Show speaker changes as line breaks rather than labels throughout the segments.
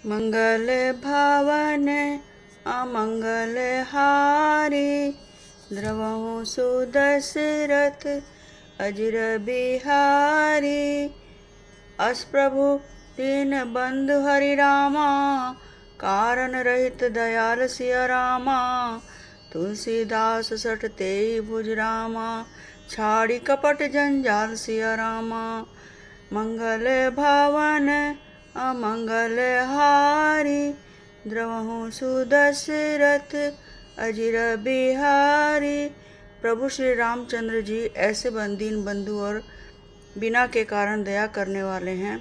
मंगल भावन अमंगल हारी, द्रवहु सुदशरथ अजिर बिहारी। अस प्रभु दीन बंधु हरि रामा, कारण रहित दयाल सिया रामा। तुलसीदास सठ तेई भुज रामा, छाड़ी कपट जंजाल सिया रामा। मंगल भावन अमंगल हारी, द्रवहु सुदशरथ अजिर बिहारी। प्रभु श्री रामचंद्र जी ऐसे दीन बंधु और बिना के कारण दया करने वाले हैं।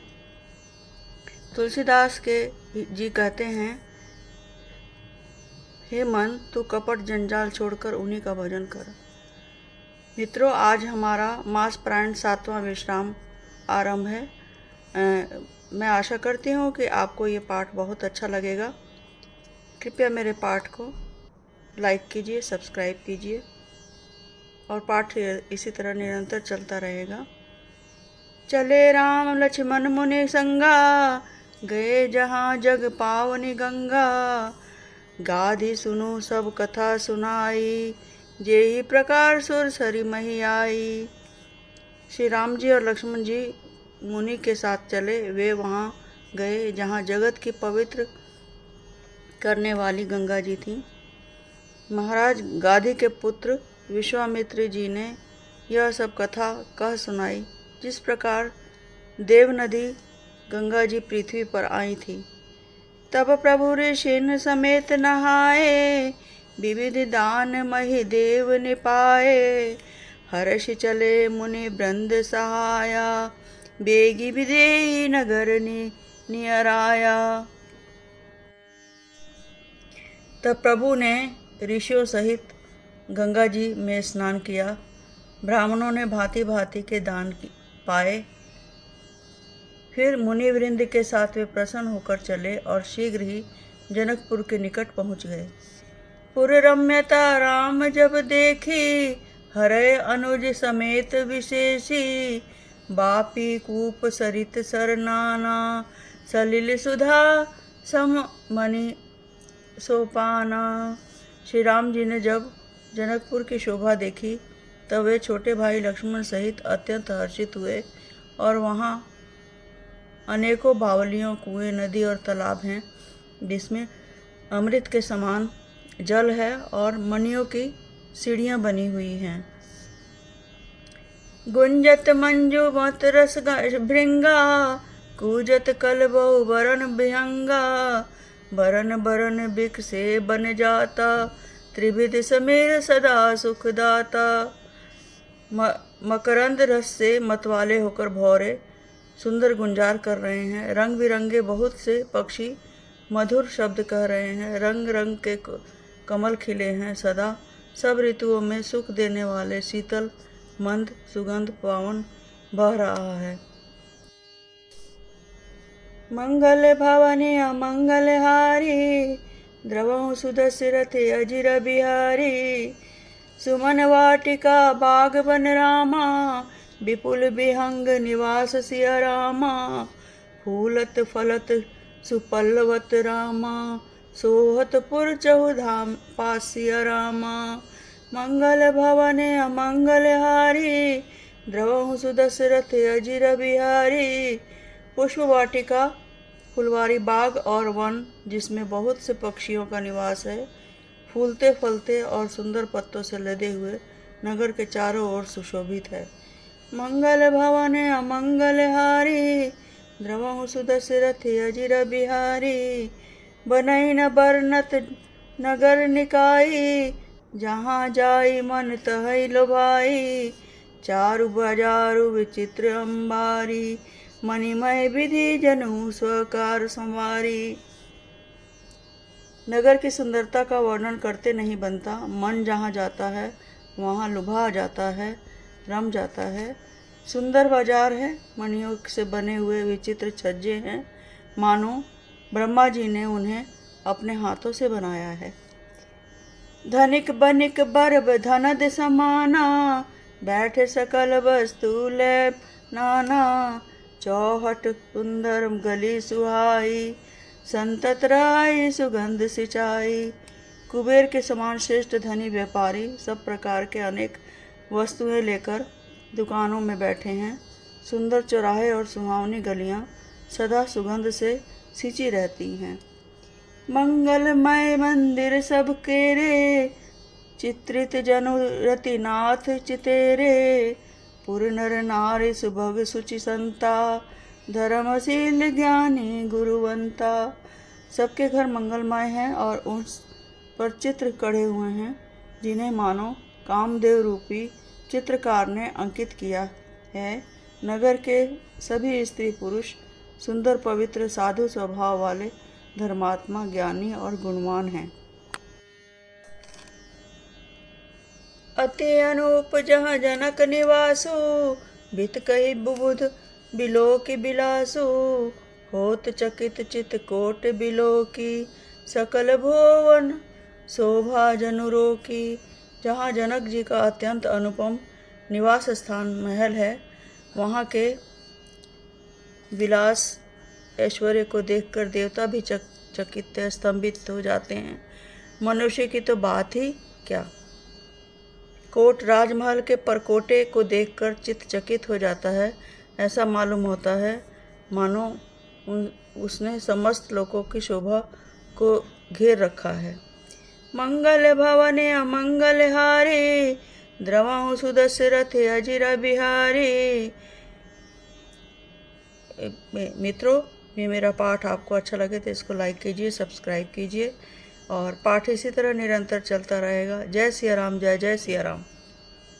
तुलसीदास के जी कहते हैं, हे मन तू कपट जंजाल छोड़कर उन्हीं का भजन कर। मित्रों, आज हमारा मास प्राण 7वां विश्राम आरंभ है। मैं आशा करती हूँ कि आपको ये पाठ बहुत अच्छा लगेगा। कृपया मेरे पाठ को लाइक कीजिए, सब्सक्राइब कीजिए और पाठ इसी तरह निरंतर चलता रहेगा। चले राम लक्ष्मण मुनि संगा, गए जहाँ जग पावनी गंगा। गाधी सुनु सब कथा सुनाई, जेहि प्रकार सुर सरी मही आई। श्री राम जी और लक्ष्मण जी मुनि के साथ चले। वे वहाँ गए जहाँ जगत की पवित्र करने वाली गंगा जी थी। महाराज गाधी के पुत्र विश्वामित्र जी ने यह सब कथा कह सुनाई, जिस प्रकार देव नदी गंगा जी पृथ्वी पर आई थी। तब प्रभु ऋषिन समेत नहाए, विविध दान मही देव निपाए। हर्ष चले मुनि वृंद सहाया, बेगी विदेही नगर नियराया। तब प्रभु ने ऋषियों सहित गंगा जी में स्नान किया। ब्राह्मणों ने भांति भांति के दान पाए। फिर मुनि वृंद के साथ वे प्रसन्न होकर चले और शीघ्र ही जनकपुर के निकट पहुंच गए। पुर रम्यता राम जब देखी, हरे अनुज समेत विशेषी। बापी कूप सरित सरनाना, सलिल सुधा सम मणि सोपाना। श्री राम जी ने जब जनकपुर की शोभा देखी, तब वे छोटे भाई लक्ष्मण सहित अत्यंत हर्षित हुए। और वहाँ अनेकों बावलियों, कुएं, नदी और तालाब हैं, जिसमें अमृत के समान जल है और मणियों की सीढ़ियाँ बनी हुई हैं। गुंजत मंजू मत रस भृंगा, कूजत कलबो बरन विहंगा। बरन बरन बिक से बन जाता, त्रिविध समीर सदा सुखदाता। मकरंद रस से मतवाले होकर भौरे सुंदर गुंजार कर रहे हैं। रंग बिरंगे बहुत से पक्षी मधुर शब्द कह रहे हैं। रंग रंग के कमल खिले हैं सदा। सब ऋतुओं में सुख देने वाले शीतल मंद सुगंध पवन बह रहा है। मंगल भवनी अमंगल हारी, द्रवहु सुदशरथ अजिर बिहारी। सुमन वाटिका बाग बन रामा, विपुल विहंग निवास सिया रामा। फूलत फलत सुपल्लवत रामा, सोहत पुर चहुधाम पास सिया रामा। मंगल भवने अमंगल हारी, द्रवहु सुदशरथ अजिर बिहारी। पुष्प वाटिका फुलवारी बाग और वन, जिसमें बहुत से पक्षियों का निवास है। फूलते फलते और सुंदर पत्तों से लदे हुए नगर के चारों ओर सुशोभित है। मंगल भवने अमंगल हारी, द्रवहु सुदशरथ अजिर बिहारी। बनई न बरनत नगर निकाई, जहाँ जाई मन तहई लोभाई। चारु बाजारु विचित्र अंबारी, मणिमय विधि जनु स्वकार संवारी। नगर की सुंदरता का वर्णन करते नहीं बनता। मन जहाँ जाता है वहाँ लुभा जाता है, रम जाता है। सुंदर बाजार है, मणियों से बने हुए विचित्र छज्जे हैं, मानो ब्रह्मा जी ने उन्हें अपने हाथों से बनाया है। धनिक बनिक बर्ब धनद समाना, बैठे सकल वस्तु ले नाना। चौहट सुंदर गली सुहाई, संतत राय सुगंध सिंचाई। कुबेर के समान श्रेष्ठ धनी व्यापारी सब प्रकार के अनेक वस्तुएं लेकर दुकानों में बैठे हैं। सुंदर चौराहे और सुहावनी गलियां सदा सुगंध से सिंची रहती हैं। मंगलमय मंदिर सबके रे, चित्रित जनु रतिनाथ चितेरे। पुर नर नारी सुभग सुचि संता, धर्मशील ज्ञानी गुरुवंता। सबके घर मंगलमय हैं और उस पर चित्र कढ़े हुए हैं, जिन्हें मानो कामदेव रूपी चित्रकार ने अंकित किया है। नगर के सभी स्त्री पुरुष सुंदर पवित्र साधु स्वभाव वाले धर्मात्मा ज्ञानी और गुणवान हैं। अति अनूप जहाँ जनक निवासो, बित कही बुबुध बिलो की बिलासो। होत चकित चित कोट बिलो की, सकल भुवन शोभा जनुरो की। जहाँ जनक जी का अत्यंत अनुपम निवास स्थान महल है, वहाँ के विलास ऐश्वर्य को देखकर देवता भी चकित स्तंभित हो जाते हैं। मनुष्य की तो बात ही क्या। कोट राजमहल के परकोटे को देखकर चित्त चकित हो जाता है। ऐसा मालूम होता है मानो उसने समस्त लोगों की शोभा को घेर रखा है। मंगल भवने अमंगल हारे, द्रवाहु सुदशरथ अजिर बिहारी। मित्रों, ये मेरा पाठ आपको अच्छा लगे तो इसको लाइक कीजिए, सब्सक्राइब कीजिए और पाठ इसी तरह निरंतर चलता रहेगा। जय सिया राम, जय जय सिया राम।